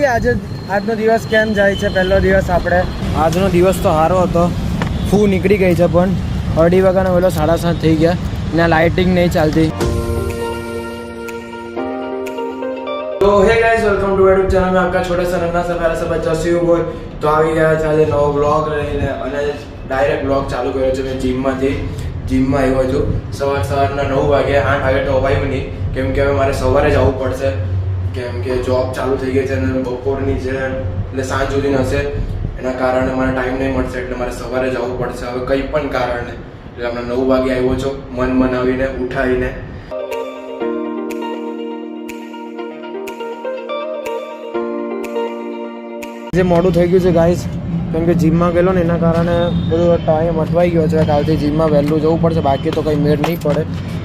જોઈએ આજનો દિવસ કેમ જાય છે. પહેલો દિવસ આપણે આજનો દિવસ તો સારો હતો. ફૂ નીકળી ગઈ છે પણ 2:30 વાગ્યાનો વહેલો 7:30 થઈ ગયા ને લાઇટિંગ નહીં ચાલતી. तो hey guys welcome to YouTube channel में आपका छोटा सा नन्हा सा प्यारा सा बच्चा शिव बोय. तो આવી ગયા છે આજે નવો બ્લોગ લઈને અને ડાયરેક્ટ બ્લોગ ચાલુ કર્યો છે. મેં જીમમાં આવ્યો છું સવારના 9 વાગે. 8 વાગે તો અવાયું નહીં કેમ કે હવે મારે સવારે જવું પડશે કેમ કે જોબ ચાલુ થઈ ગઈ છે અને બપોરની છે એટલે સાંજ સુધી હશે. એના કારણે મને ટાઈમ નહીં મળશે એટલે મારે સવારે જવું પડશે હવે કંઈ પણ કારણે. એટલે હમણાં 9 વાગે આવ્યો છું મન મનાવીને ઉઠાવીને. જે મોડું થઈ ગયું છે ગાઈસ કેમ કે જીમમાં ગયેલો ને એના કારણે બધું ટાઈમ અટવાઈ ગયો છે. કાલથી જીમમાં વહેલું જવું પડશે બાકી તો કંઈ મેળ નહીં પડે.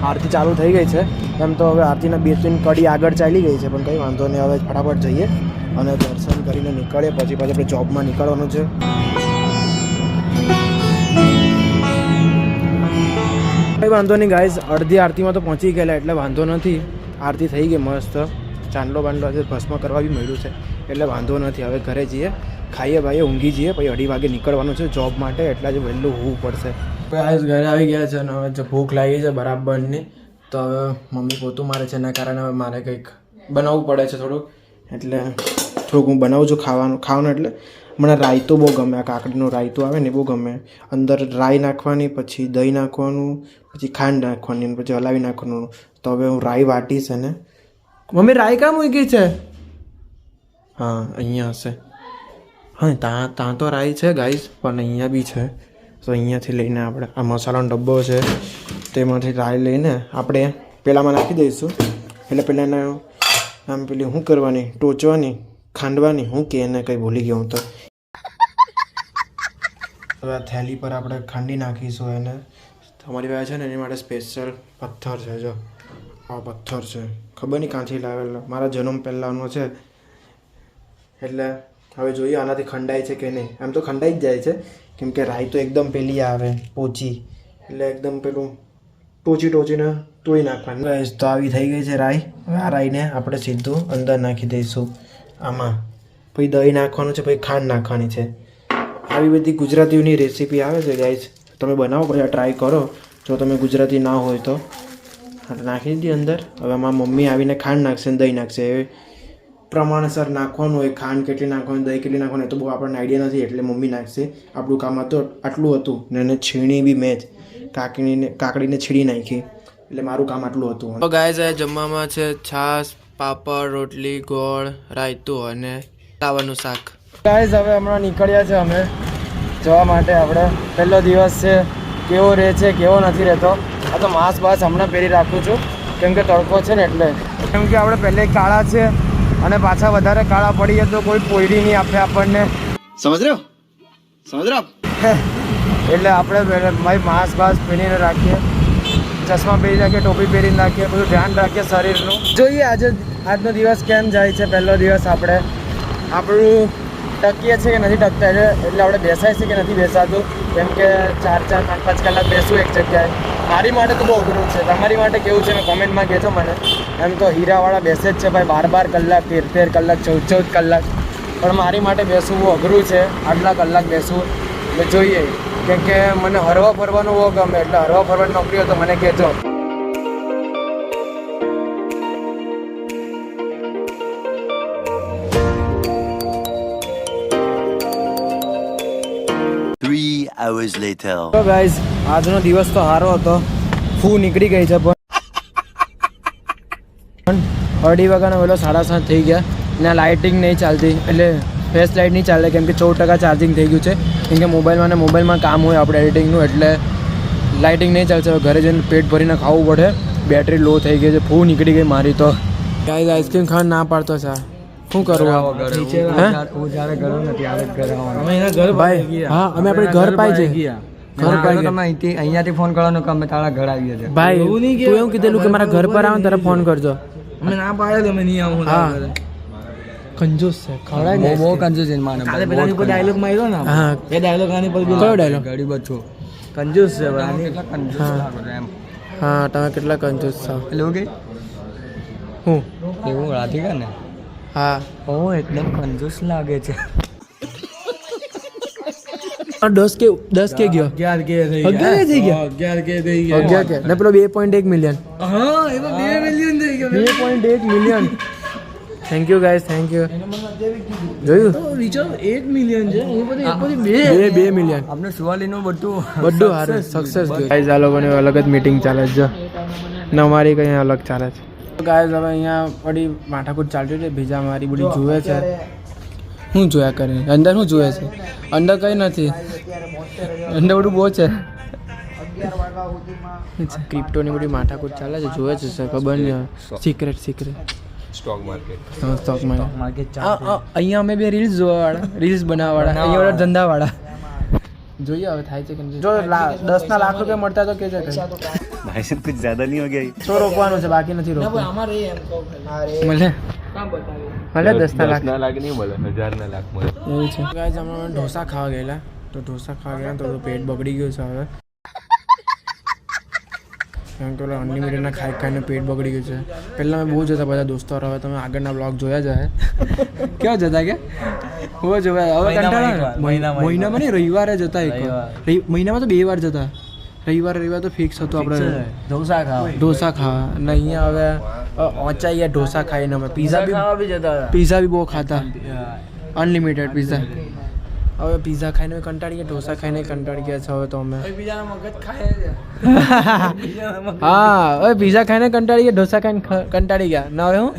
આરતી ચાલુ થઈ ગઈ છે એમ તો હવે આરતીના 2-3 કડી આગળ ચાલી ગઈ છે પણ કંઈ વાંધો નહીં. હવે ફટાફટ જઈએ અને દર્શન કરીને નીકળીએ પછી આપણે જોબમાં નીકળવાનું છે. કંઈ વાંધો નહીં ગાઈસ અડધી આરતીમાં તો પહોંચી ગયેલા એટલે વાંધો નથી. આરતી થઈ ગઈ મસ્ત. ચાંદલો બાંડલો આજે ભસ્મ કરવા બી મળ્યું છે એટલે વાંધો નથી. હવે ઘરે જઈએ ખાઈએ ભાઈએ ઊંઘી જઈએ પછી 2:30 વાગે નીકળવાનું છે જોબ માટે એટલે જ વહેલું હોવું પડશે. ગાઈસ ઘરે આવી ગયા છે અને હવે ભૂખ લાગી છે બરાબરની. તો હવે મમ્મી પોતું મારે છે એના કારણે હવે મારે કંઈક બનાવવું પડે છે થોડુંક એટલે થોડુંક હું બનાવું છું ખાવાનું. એટલે મને રાયતું બહુ ગમે. આ કાકડીનું રાયતું આવે ને બહુ ગમે. અંદર રાઈ નાખવાની પછી દહીં નાખવાનું પછી ખાંડ નાખવાની પછી હલાવી નાખવાનું. તો હવે હું રાઈ વાટીશ અને મમ્મી રાઈ કાં મૂકી છે? હા અહીંયા હશે. હા ત્યાં તો રાઈ છે ગાઈસ પણ અહીંયા બી છે. તો અહીંયાથી લઈને આપણે આ મસાલાનો ડબ્બો છે તેમાંથી રાઈ લઈને આપણે પેલામાં નાખી દઈશું. એટલે પહેલાં આમ પેલી શું કરવાની ટોચવાની ખાંડવાની શું કે એને કંઈ ભૂલી ગયો હું તો. હવે આ થેલી પર આપણે ખાંડી નાખીશું એને. તમારી પાસે છે ને એની માટે સ્પેશિયલ પથ્થર છે. જો આ પથ્થર છે ખબર નહીં ક્યાંથી લાવેલો મારા જન્મ પહેલાંનો છે. એટલે હવે જોઈએ આનાથી ખંડાય છે કે નહીં. આમ તો ખંડાઈ જ જાય છે કેમ કે રાઈ તો એકદમ પેલી આવે પોચી એટલે એકદમ પેલું ટોચીને તોડી નાખવાની. તો આવી થઈ ગઈ છે રાઈ. હવે આ રાઈને આપણે સીધું અંદર નાખી દઈશું આમાં. પછી દહીં નાખવાનું છે પછી ખાંડ નાખવાની છે. આવી બધી ગુજરાતીઓની રેસીપી આવે છે ગાઈસ તમે બનાવો પછી ટ્રાય કરો. જો તમે ગુજરાતી ના હોય તો નાખી દીધી અંદર. હવે આમાં મમ્મી આવીને ખાંડ નાખશે ને દહીં નાખશે. એ પ્રમાણસર નાખવાનું હોય. ખાંડ કેટલી નાખવાની દહીં કેટલી નાખવાની એ તો બહુ આપણને આઈડિયા નથી એટલે મમ્મી નાખશે. આપણું કામ હતું આટલું હતું ને એને છીણી બી મેં જ કાકડીને છીણી નાખી એટલે મારું કામ આટલું હતું. તો ગાઈસ આ જમવામાં છે છાશ પાપડ રોટલી ગોળ રાયતું અને તાવાનું શાક. ગાઈસ હવે હમણાં નીકળ્યા છે અમે જવા માટે. આપણે પહેલો દિવસ છે કેવો રહે છે કેવો નથી રહેતો. આ તો માસ્ક બાસ હમણાં પહેરી રાખું છું કેમ કે તડકો છે ને એટલે. કેમ કે આપણે પહેલે કાળા છે અને પાછા વધારે કાળા પડીએ તો કોઈ પોયડી નહીં આપે આપણને. સમજ રહ્યો એટલે આપણે ભાઈ માસ્ક બાસ પહેરીને રાખીએ ચશ્મા પહેરી રાખીએ ટોપી પહેરીને રાખીએ બધું ધ્યાન રાખીએ શરીરનું. જોઈએ આજનો દિવસ કેમ જાય છે. પહેલો દિવસ આપણું ટકીએ છે કે નથી ટકતા એટલે આપણે બેસાય છે કે નથી બેસાતું કેમ કે 4-4, 5-5 કલાક બેસવું એક જગ્યાએ. મારી માટે તો બહુ અઘરું છે. તમારી માટે કેવું છે મેં કોમેન્ટમાં કહેજો મને. એમ તો હીરાવાળા બેસે જ છે ભાઈ 12 કલાક 13 કલાક 14 કલાક પણ મારી માટે બેસવું બહુ અઘરું છે. આટલા કલાક બેસવું એટલે જોઈએ કેમ કે મને હરવા ફરવાનું બહુ ગમે એટલે હરવા ફરવાની નોકરી હોય તો મને કહેજો. hours later. તો ગાઈઝ આજનો દિવસ તો સારો હતો. ફૂ નીકળી ગઈ છે પણ 2:30 વાગ્યાનો વહેલો 7:30 થઈ ગયા ને લાઇટિંગ નહીં ચાલતી એટલે ફેસ લાઇટ નહીં ચાલે કેમ કે 14% ચાર્જિંગ થઈ ગયું છે કેમ કે મોબાઈલમાં કામ હોય આપણે એડિટિંગનું એટલે લાઇટિંગ નહીં ચાલશે. હવે ઘરે જઈને પેટ ભરીને ખાવું પડે. બેટરી લો થઈ ગઈ છે. ફૂ નીકળી ગઈ મારી તો. ગાઈઝ આઈસ્ક્રીમ ખાવાનું ના પાડતો છે. શું કરવું ભાઈ? હા અમે આપણે ઘર પાઈ જઈએ. અહીંયાથી ફોન કરવાનો કે અમે તારા ઘર આવીએ છીએ ભાઈ. તું એવું કીધેલું કે મારા ઘર પર આવે ત્યારે ફોન કરજો. અમે ના પાડે અમે નહીં આવું. હા કંજૂસ છે ખવડાય બહુ કંજૂસ છે માને. કાલે પેલાની પર ડાયલોગ માર્યો ને. હા એ ડાયલોગ આની પર કયો ડાયલોગ? ગરીબ છો કંજૂસ છે ભાઈ. કેટલા કંજૂસ લાગો એમ. હા તમે કેટલા કંજૂસ છો એટલે ઓકે હું એવું રાધિકા ને હા ઓ એકદમ કંજૂસ લાગે છે. 10 કે ગયો 11 કે થઈ 11 થઈ ગયા 11 કે થઈ 11 કે ને પેલો 2.1 મિલિયન હા એમાં 2 મિલિયન થઈ ગયો. 2.1 million. Thank you guys, thank you. જોયું રિચાર્જ 1 મિલિયન છે. એ બધી 2 મિલિયન આપણે સુવાલીનું બધું હારું સક્સેસ ગયું. ગાઈઝ આ લોકોની અલગ જ મીટિંગ ચાલે છે જો, ને અમારી કંઈ અલગ ચાલે છે. ગાઈઝ હવે અહીંયા બધી માથાકૂટ ચાલતી છે. બીજા મારી બધી જુએ છે. શું જોયા કરે અંદર? શું જોયે છે અંદર? કંઈ નથી અંદર, બધું બહુ છે. ક્રિપ્ટોની બધી માથાકૂટ ચાલે છે, જોવે છે સર, ખબર નહીં. Secret stock market. Stock market. Market અહીંયા અમે બે રીલ્સ જોવાવાળા, રીલ્સ બનાવવાવાળા, અહીંયા વાળા ધંધાવાળા. જોઈએ હવે થાય છે કે નહીં. જો 10 લાખ રૂપિયા મળતા તો કે છે भाई साहब कुछ ज्यादा नहीं हो गया તો રોકવાનું છે, બાકી નથી રોકવાનું. અમારે એમ કહો મળે 10 લાખ લાખ નહીં મળે, 1000 લાખ મળે. એવું છે. ગાઈઝ અમે ઢોસા ખાવા ગયેલા, તો ઢોસા ખાવા ગયા તો પેટ બગડી ગયું છે હવે. કેમ કે અનલિમિટેડના ખાઈને પેટ બગડી ગયું છે. પહેલાં મેં બહુ જતા બધા દોસ્તો, હવે તમે આગળના બ્લોગ જોયા જાય. કેવા જતા કે બહુ જોયા. હવે કંટાળો. મહિનામાં નહીં, રવિવારે જતા એક મહિનામાં તો 2 વાર જતા. રવિવાર તો ફિક્સ હતું આપણે ઢોસા ખાવા. અને અહીંયા હવે ઓંચાઈએ ઢોસા ખાઈને અમે પીઝા બી બહુ ખાતા, અનલિમિટેડ પીઝા. હવે પીઝા ખાઈને કંટાળી ગયા, ઢોસા ખાઈને કંટાળી ગયા છે હવે તો અમે. હા હવે પીઝા ખાઈને કંટાળી ગયા, ઢોસા ખાઈને કંટાળી ગયા ના. હવે હું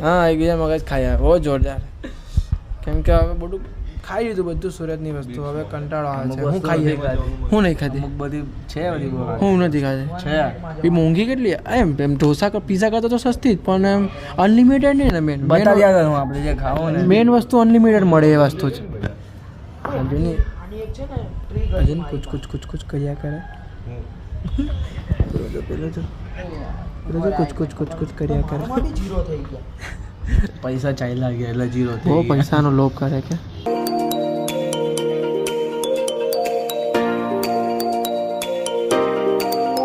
હા એકબીજા મગજ ખાયા બહુ જોરદાર. કેમ કે હવે બધું ખાઈ લીધું, બધું સુરતની વસ્તુ. હવે કંટાળો આવે છે. હું ખાઈએ, હું નહીં ખાતી, બધી છે બધી હું નથી ખાતી. છે એ મોંઘી કેટલી એમ ઢોસા પીઝા કરતા તો સસ્તી જ, પણ એમ અનલિમિટેડ નહીં ને. બતાવ્યા કરું આપણે જે ખાવો ને મેન વસ્તુ અનલિમિટેડ મળે એ વસ્તુ છે. અજન કુછ કર્યા કરે. પેલો જો કુછ કર્યા કરે. પૈસા ચાલ્યા ગયા એટલે 0 બહુ પૈસાનો લોભ કરે કે